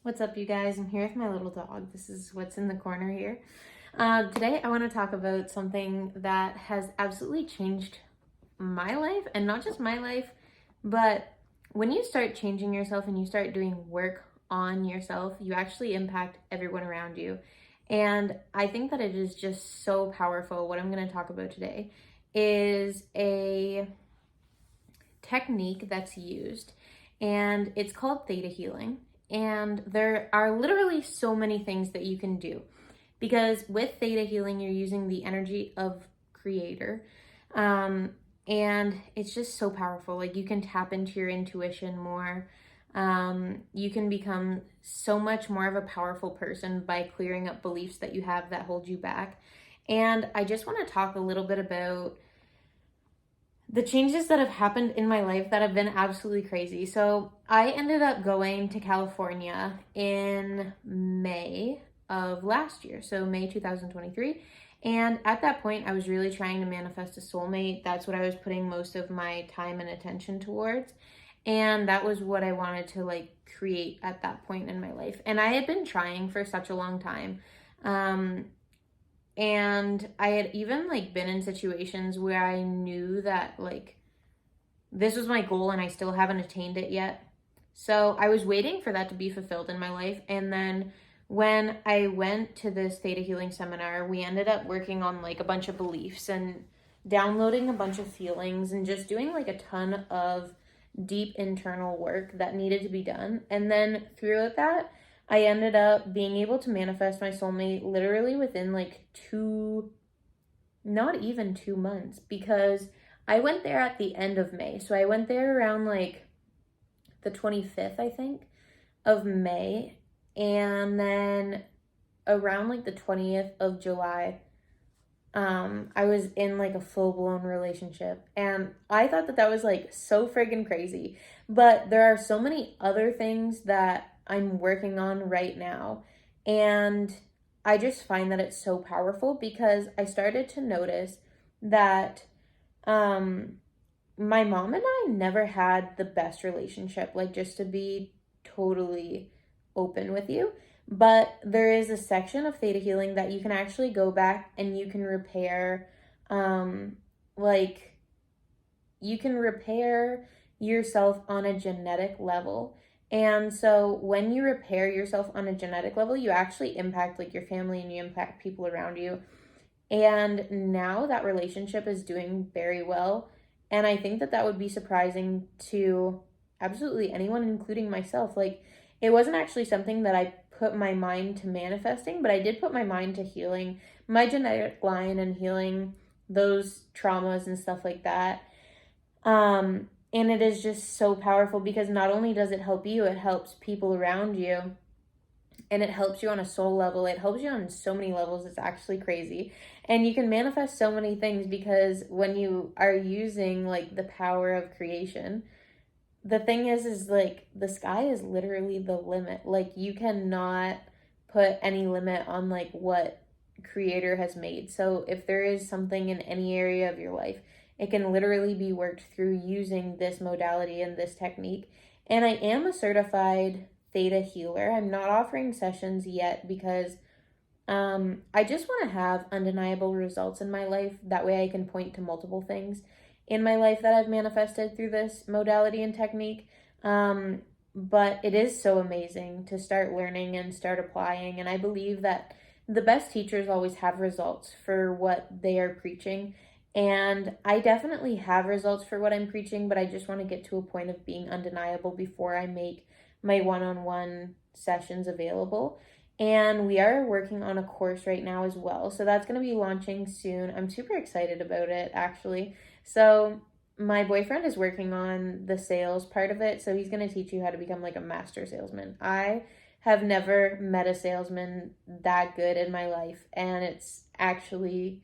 What's up, you guys? I'm here with my little dog. This is what's in the corner here. Today, I want to talk about something that has absolutely changed my life, and not just my life, but when you start changing yourself and you start doing work on yourself, you actually impact everyone around you. And I think that it is just so powerful. What I'm going to talk about today is a technique that's used, and it's called theta healing. And there are literally so many things that you can do because with theta healing, you're using the energy of creator. Um, and it's just so powerful. Like, you can tap into your intuition more. You can become so much more of a powerful person by clearing up beliefs that you have that hold you back. And I just want to talk a little bit about the changes that have happened in my life that have been absolutely crazy. So I ended up going to California in May of last year, so May 2023. And at that point, I was really trying to manifest a soulmate. That's what I was putting most of my time and attention towards. And that was what I wanted to create at that point in my life. And I had been trying for such a long time. Um, and I had even been in situations where I knew that this was my goal and I still haven't attained it yet. So I was waiting for that to be fulfilled in my life. And then when I went to this theta healing seminar, we ended up working on a bunch of beliefs and downloading a bunch of feelings and just doing a ton of deep internal work that needed to be done. And then throughout that, I ended up being able to manifest my soulmate literally within not even 2 months, because I went there at the end of May. So I went there around the 25th, I think, of May. And then around the 20th of July, I was in a full-blown relationship. And I thought that that was so friggin' crazy. But there are so many other things that I'm working on right now. And I just find that it's so powerful because I started to notice that um my mom and I never had the best relationship, just to be totally open with you. But there is a section of theta healing that you can actually go back and you can repair, um, like, you can repair yourself on a genetic level. And so when you repair yourself on a genetic level, you actually impact your family and you impact people around you. And now that relationship is doing very well. And I think that that would be surprising to absolutely anyone, including myself. It wasn't actually something that I put my mind to manifesting, but I did put my mind to healing my genetic line and healing those traumas and stuff like that. And it is just so powerful because not only does it help you, it helps people around you, and it helps you on a soul level. It helps you on so many levels. It's actually crazy. And you can manifest so many things because when you are using the power of creation, the thing is the sky is literally the limit. You cannot put any limit on what creator has made. So if there is something in any area of your life, it can literally be worked through using this modality and this technique. And I am a certified theta healer. I'm not offering sessions yet because I just want to have undeniable results in my life. That way I can point to multiple things in my life that I've manifested through this modality and technique. But it is so amazing to start learning and start applying. And I believe that the best teachers always have results for what they are preaching. And I definitely have results for what I'm preaching, but I just want to get to a point of being undeniable before I make my one-on-one sessions available. And we are working on a course right now as well. So that's going to be launching soon. I'm super excited about it, actually. So my boyfriend is working on the sales part of it. So he's going to teach you how to become a master salesman. I have never met a salesman that good in my life. And it's actually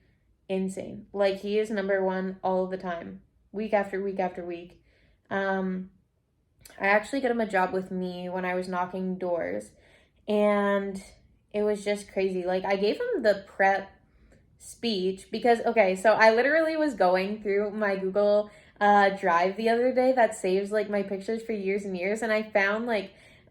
insane. He is number one all the time, week after week after week. I actually got him a job with me when I was knocking doors, and it was just crazy. I gave him the prep speech because, okay, so I literally was going through my Google Drive the other day that saves my pictures for years and years, and I found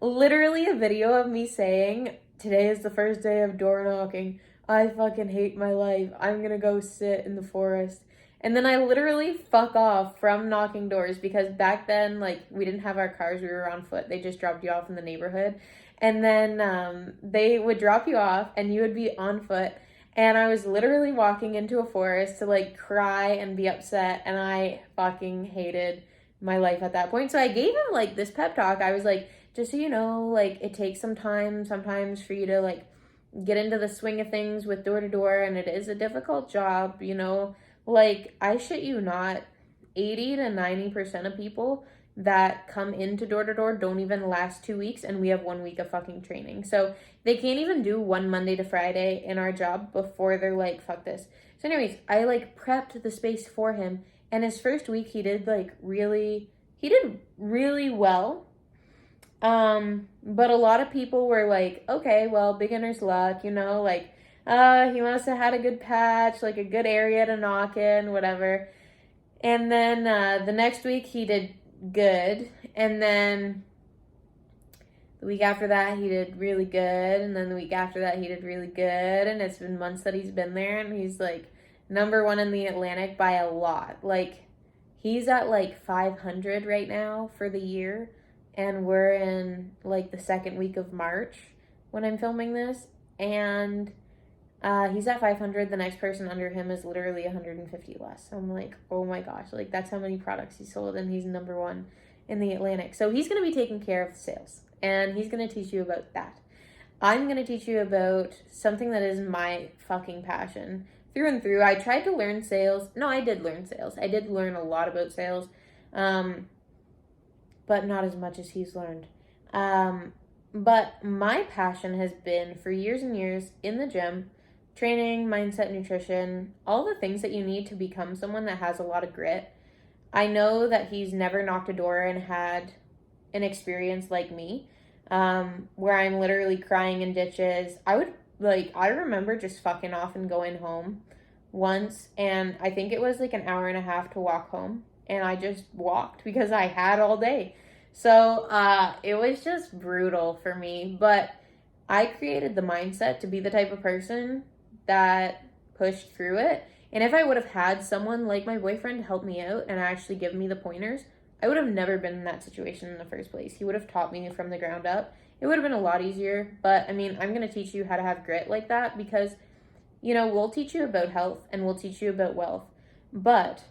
literally a video of me saying, today is the first day of door knocking. I fucking hate my life. I'm gonna go sit in the forest. And then I literally fuck off from knocking doors because back then, like, we didn't have our cars. We were on foot. They just dropped you off in the neighborhood. And then they would drop you off and you would be on foot. And I was literally walking into a forest to like cry and be upset. And I fucking hated my life at that point. So I gave him like this pep talk. I was like, just so you know, like it takes some time sometimes for you to like get into the swing of things with door to door. And it is a difficult job, you know. Like, I shit you not, 80 to 90% of people that come into door to door don't even last 2 weeks, and we have 1 week of fucking training. So they can't even do one Monday to Friday in our job before they're like, fuck this. So anyways, I like prepped the space for him, and his first week he did really well. But a lot of people were like, okay, well, beginner's luck, you know, like, he must have had a good patch, like a good area to knock in, whatever. And then the next week he did good. And then the week after that he did really good. And then the week after that he did really good. And it's been months that he's been there. And he's like #1 in the Atlantic by a lot. Like he's at like 500 right now for the year. And we're in like the second week of March when I'm filming this. And he's at 500. The next person under him is literally 150 less. So I'm like, oh my gosh, like that's how many products he sold, and he's #1 in the Atlantic. So he's going to be taking care of sales, and he's going to teach you about that. I'm going to teach you about something that is my fucking passion through and through. I tried to learn sales. No, I did learn sales. I did learn a lot about sales, but not as much as he's learned. But my passion has been for years and years in the gym, training, mindset, nutrition, all the things that you need to become someone that has a lot of grit. I know that he's never knocked a door and had an experience like me, where I'm literally crying in ditches. I remember just fucking off and going home once, and I think it was like an hour and a half to walk home, and I just walked because I had all day. So it was just brutal for me, but I created the mindset to be the type of person that pushed through it. And if I would have had someone like my boyfriend help me out and actually give me the pointers, I would have never been in that situation in the first place. He would have taught me from the ground up. It would have been a lot easier. But I mean, I'm going to teach you how to have grit like that because, you know, we'll teach you about health and we'll teach you about wealth. But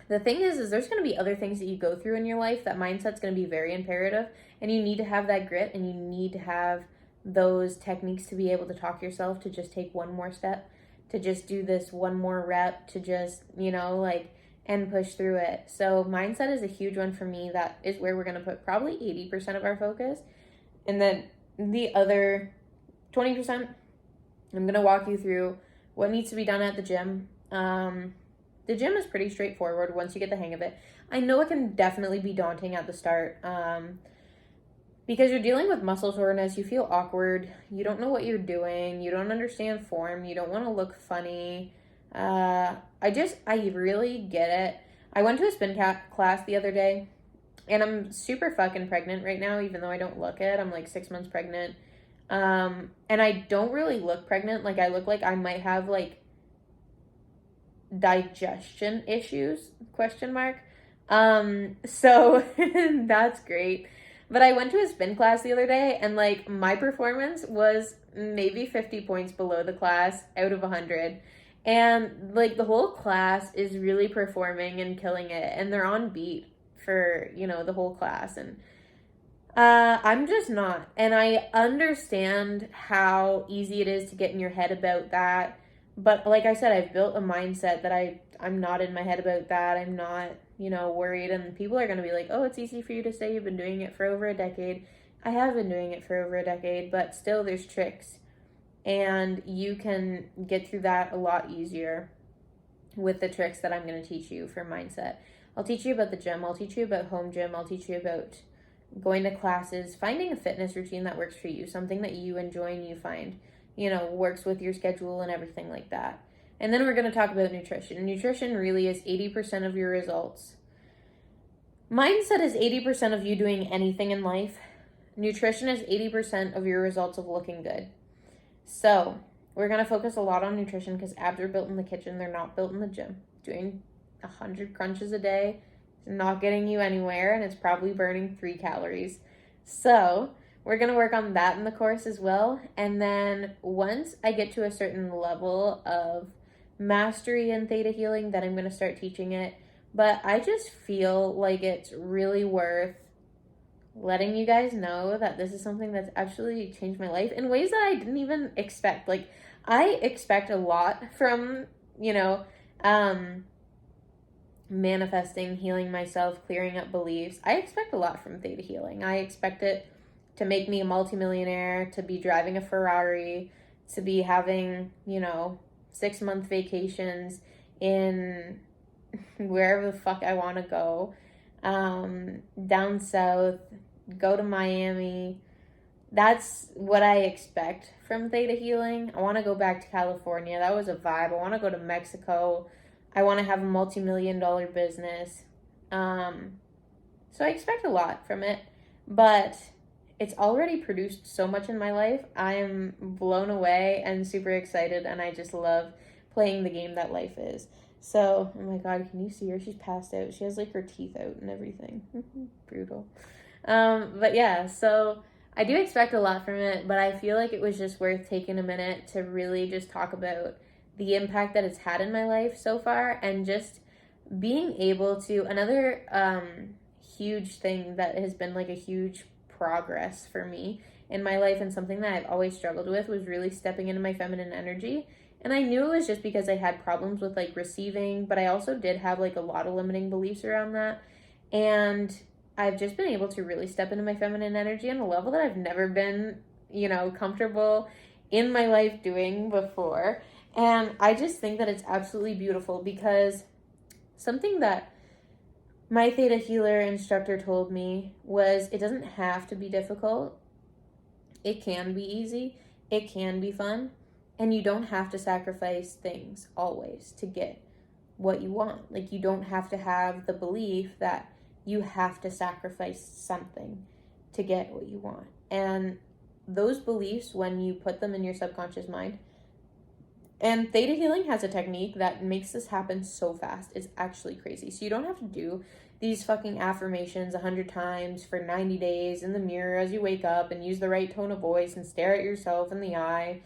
the thing is there's going to be other things that you go through in your life. That mindset's going to be very imperative, and you need to have that grit, and you need to have those techniques to be able to talk yourself to just take one more step, to just do this one more rep, to just, you know, like, and push through it. So mindset is a huge one for me. That is where we're going to put probably 80% of our focus. And then the other 20%, I'm going to walk you through what needs to be done at the gym. The gym is pretty straightforward once you get the hang of it. I know it can definitely be daunting at the start, because you're dealing with muscle soreness. You feel awkward. You don't know what you're doing. You don't understand form. You don't want to look funny. I really get it. I went to a spin class the other day, and I'm super fucking pregnant right now, even though I don't look it. I'm like 6 months pregnant. And I don't really look pregnant. Like, I look like I might have like digestion issues, ? So that's great. But I went to a spin class the other day, and like my performance was maybe 50 points below the class out of 100. And like the whole class is really performing and killing it, and they're on beat for, you know, the whole class. And I'm just not. And I understand how easy it is to get in your head about that. But like I said, I've built a mindset that I'm not in my head about that. I'm not, you know, worried. And people are going to be like, oh, it's easy for you to say you've been doing it for over a decade. I have been doing it for over a decade, but still there's tricks. And you can get through that a lot easier with the tricks that I'm going to teach you for mindset. I'll teach you about the gym. I'll teach you about home gym. I'll teach you about going to classes, finding a fitness routine that works for you, something that you enjoy and you find, you know, works with your schedule and everything like that. And then we're going to talk about nutrition. Nutrition really is 80% of your results. Mindset is 80% of you doing anything in life. nutrition is 80% of your results of looking good. So we're going to focus a lot on nutrition because abs are built in the kitchen. They're not built in the gym. Doing 100 crunches a day is not getting you anywhere, and it's probably burning 3 calories. So we're going to work on that in the course as well. And then once I get to a certain level of mastery in theta healing, then I'm going to start teaching it. But I just feel like it's really worth letting you guys know that this is something that's actually changed my life in ways that I didn't even expect. Like, I expect a lot from, manifesting, healing myself, clearing up beliefs. I expect a lot from theta healing. I expect it to make me a multimillionaire, to be driving a Ferrari, to be having, 6-month vacations in wherever the fuck I want to go, down south, go to Miami. That's what I expect from theta healing. I want to go back to California. That was a vibe. I want to go to Mexico. I want to have a multi-million-dollar business. So I expect a lot from it, but it's already produced so much in my life. I am blown away and super excited, and I just love playing the game that life is. So, oh my god, can you see her? She's passed out. She has like her teeth out and everything. Brutal. But yeah, so I do expect a lot from it, but I feel like it was just worth taking a minute to really just talk about the impact that it's had in my life so far, and just being able to, another huge thing that has been like a huge progress for me in my life, and something that I've always struggled with, was really stepping into my feminine energy. And I knew it was just because I had problems with like receiving, but I also did have like a lot of limiting beliefs around that. And I've just been able to really step into my feminine energy on a level that I've never been, comfortable in my life doing before. And I just think that it's absolutely beautiful, because something that my theta healer instructor told me was, it doesn't have to be difficult. It can be easy. It can be fun. And you don't have to sacrifice things always to get what you want. Like, you don't have to have the belief that you have to sacrifice something to get what you want. And those beliefs, when you put them in your subconscious mind, and theta healing has a technique that makes this happen so fast. It's actually crazy. So you don't have to do these fucking affirmations 100 times for 90 days in the mirror as you wake up, and use the right tone of voice and stare at yourself in the eye.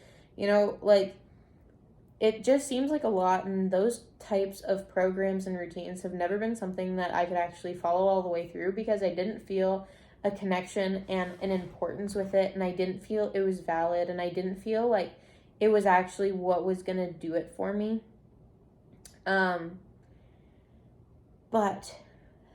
It just seems like a lot, and those types of programs and routines have never been something that I could actually follow all the way through, because I didn't feel a connection and an importance with it, and I didn't feel it was valid, and I didn't feel like it was actually what was going to do it for me. But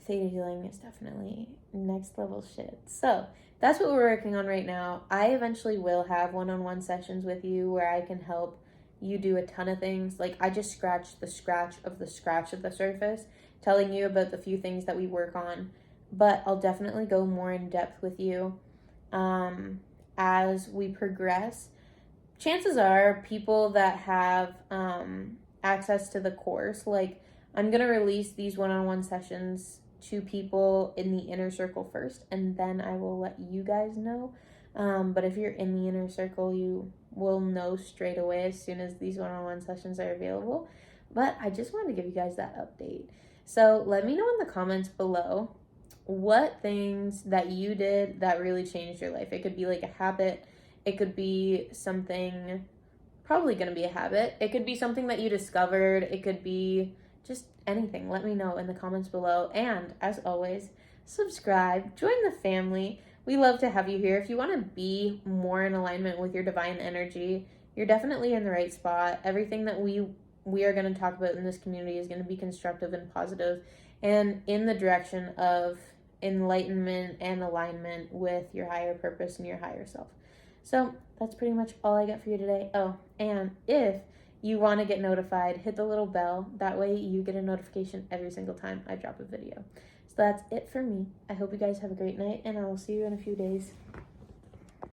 theta healing is definitely next level shit. So that's what we're working on right now. I eventually will have one-on-one sessions with you where I can help you do a ton of things. Like, I just scratched the scratch of the surface, telling you about the few things that we work on. But I'll definitely go more in depth with you as we progress. Chances are people that have access to the course, like, I'm going to release these one-on-one sessions to people in the inner circle first, and then I will let you guys know. But if you're in the inner circle, you will know straight away as soon as these one-on-one sessions are available. But I just wanted to give you guys that update. So let me know in the comments below what things that you did that really changed your life. It could be like a habit. It could be something, probably going to be a habit. It could be something that you discovered. It could be just anything. Let me know in the comments below. And as always, subscribe, join the family. We love to have you here. If you want to be more in alignment with your divine energy, you're definitely in the right spot. Everything that we are going to talk about in this community is going to be constructive and positive, and in the direction of enlightenment and alignment with your higher purpose and your higher self. So that's pretty much all I got for you today. Oh, and if you want to get notified, hit the little bell. That way you get a notification every single time I drop a video. So that's it for me. I hope you guys have a great night, and I will see you in a few days.